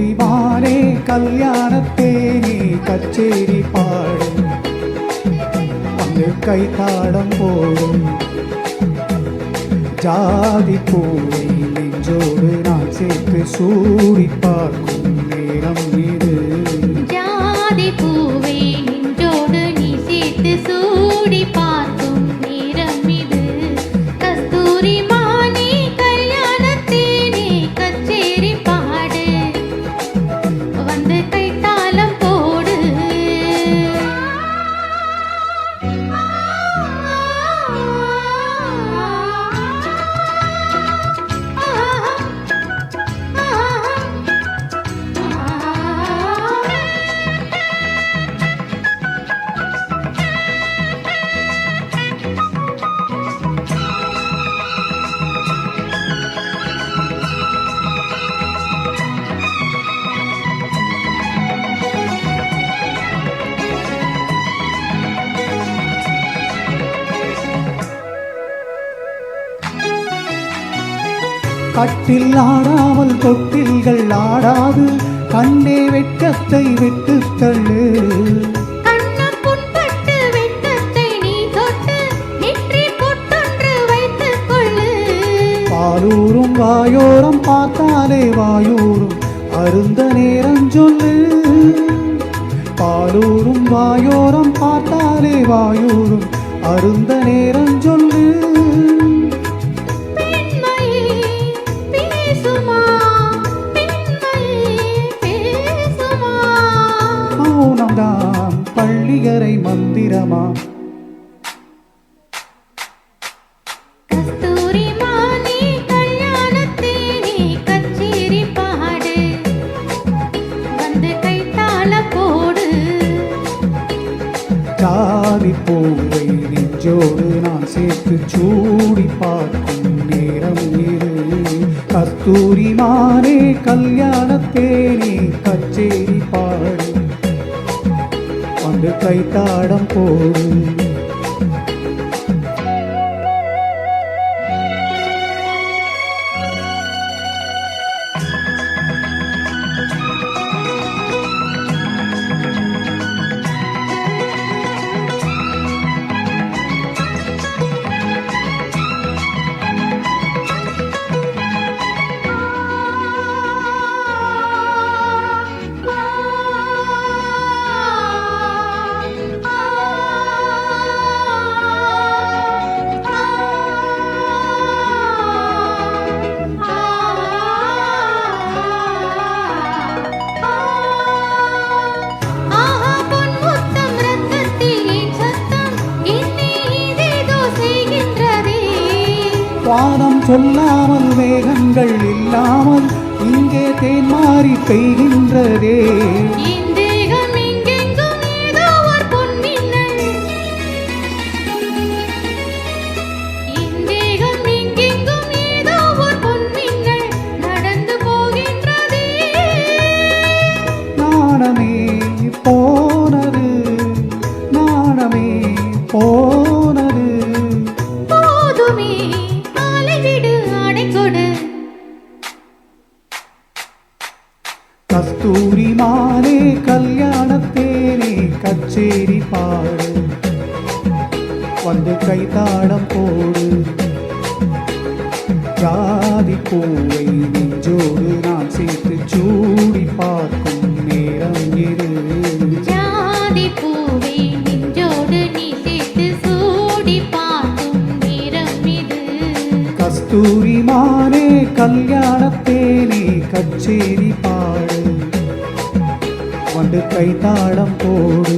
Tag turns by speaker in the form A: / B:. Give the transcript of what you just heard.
A: கஸ்தூரி மானே கல்யாணத்தேனே கச்சேரி பாடு வந்து கைத்தாடம் போடும் ஜாதி பூவை நெஞ்சோடு நான் சேர்த்து சூடி பார்க்கும் நேரம் இது.
B: ஜாதி பூவை நெஞ்சோடு நீ சேர்த்து சூடி பார்க்கும் நேரம் இது. கஸ்தூரி மானே கல்யாணத்தேனே கச்சேரி பாடு வந்து கைத்தாளம் போடு.
A: கட்டில் ஆடாமல் தொட்டில்கள் ஆடாது கண்ணே வெட்கத்தை விட்டு தள்ளு.
B: கண்ணம் புண்பட்டு வெட்கத்தை நீ தொட்டு நெற்றி பொட்டொன்று வைத்துக் கொள்ளு.
A: பாலூரும் வாயோரம் பார்த்தாலே வாயூரும் அருந்த நேரம் சொல்லு. பாலூரும் வாயோரம் பார்த்தாலே வாயூரும் அருந்த நேரம் சொல்லு. மௌனம்தான் பள்ளியறை மந்திரமா.
B: கஸ்தூரி மானே கல்யாணத்தேனே கச்சேரி பாடு வந்து கைத்தாளம் போடு.
A: ஜாதி பூவை நெஞ்சோடு நான் சேர்த்து சூடி பார்க்கும் நேரம் இது. கஸ்தூரி மானே கல்யாணத்தேனே கச்சேரி பாடு வந்து கைத்தாடம் போடு. வானம் சொல்லாமல் வேகங்கள் இல்லாமல் இங்கே தேன் மாறி பெய்கின்றதே. நாணமே போனது நாணமே போனது.
B: போதுமே ஆலைவிடு அடைக்கொடு.
A: கஸ்தூரி மானே கல்யாணத்தேனே கச்சேரி பாடு வந்து கைத்தாடம் போடு. ஜாதி பூவை நெஞ்சோடு நான் சேர்த்து சூடி பார்க்கும் நேரம் இது.
B: ஜாதி பூவை நெஞ்சோடு நீ சேர்த்து சூடி பார்க்கும் நேரம் இது.
A: கஸ்தூரி மானே கல்யாணத்தேனே கச்சேரி பாடு வந்து கைத்தாடம் போடு.